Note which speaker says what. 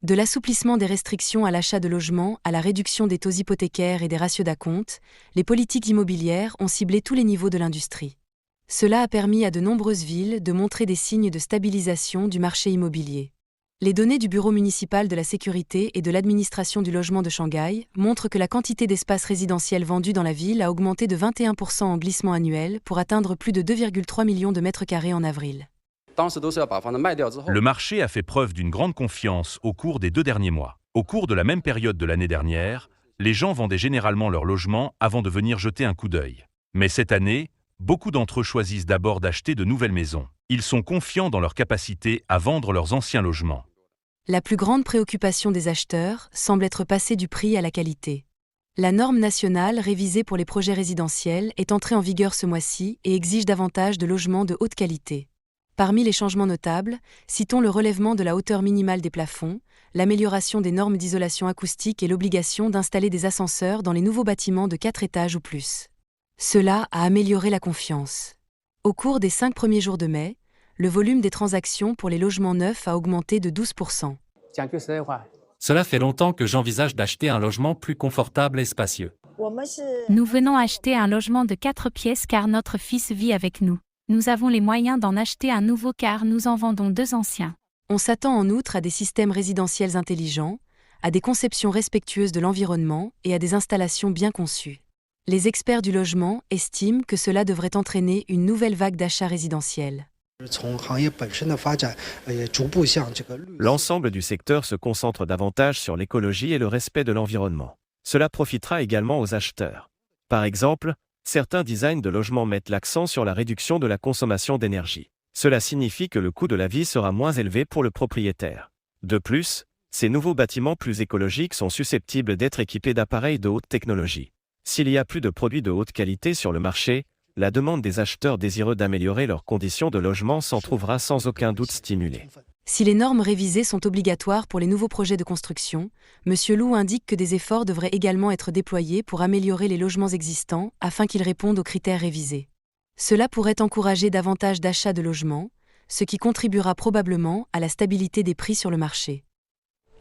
Speaker 1: De l'assouplissement des restrictions à l'achat de logements à la réduction des taux hypothécaires et des ratios d'acompte, les politiques immobilières ont ciblé tous les niveaux de l'industrie. Cela a permis à de nombreuses villes de montrer des signes de stabilisation du marché immobilier. Les données du Bureau municipal de la sécurité et de l'administration du logement de Shanghai montrent que la quantité d'espaces résidentiels vendus dans la ville a augmenté de 21% en glissement annuel pour atteindre plus de 2,3 millions de mètres carrés en avril.
Speaker 2: Le marché a fait preuve d'une grande confiance au cours des 2 derniers mois. Au cours de la même période de l'année dernière, les gens vendaient généralement leur logement avant de venir jeter un coup d'œil. Mais cette année, beaucoup d'entre eux choisissent d'abord d'acheter de nouvelles maisons. Ils sont confiants dans leur capacité à vendre leurs anciens logements.
Speaker 1: La plus grande préoccupation des acheteurs semble être passer du prix à la qualité. La norme nationale révisée pour les projets résidentiels est entrée en vigueur ce mois-ci et exige davantage de logements de haute qualité. Parmi les changements notables, citons le relèvement de la hauteur minimale des plafonds, l'amélioration des normes d'isolation acoustique et l'obligation d'installer des ascenseurs dans les nouveaux bâtiments de 4 étages ou plus. Cela a amélioré la confiance. Au cours des 5 premiers jours de mai, le volume des transactions pour les logements neufs a augmenté de 12%.
Speaker 3: Cela fait longtemps que j'envisage d'acheter un logement plus confortable et spacieux.
Speaker 4: Nous venons acheter un logement de 4 pièces car notre fils vit avec nous. Nous avons les moyens d'en acheter un nouveau car nous en vendons 2 anciens.
Speaker 1: On s'attend en outre à des systèmes résidentiels intelligents, à des conceptions respectueuses de l'environnement et à des installations bien conçues. Les experts du logement estiment que cela devrait entraîner une nouvelle vague d'achats résidentiels.
Speaker 5: L'ensemble du secteur se concentre davantage sur l'écologie et le respect de l'environnement. Cela profitera également aux acheteurs. Par exemple, certains designs de logements mettent l'accent sur la réduction de la consommation d'énergie. Cela signifie que le coût de la vie sera moins élevé pour le propriétaire. De plus, ces nouveaux bâtiments plus écologiques sont susceptibles d'être équipés d'appareils de haute technologie. S'il y a plus de produits de haute qualité sur le marché, la demande des acheteurs désireux d'améliorer leurs conditions de logement s'en trouvera sans aucun doute stimulée.
Speaker 1: Si les normes révisées sont obligatoires pour les nouveaux projets de construction, M. Lou indique que des efforts devraient également être déployés pour améliorer les logements existants afin qu'ils répondent aux critères révisés. Cela pourrait encourager davantage d'achats de logements, ce qui contribuera probablement à la stabilité des prix sur le marché.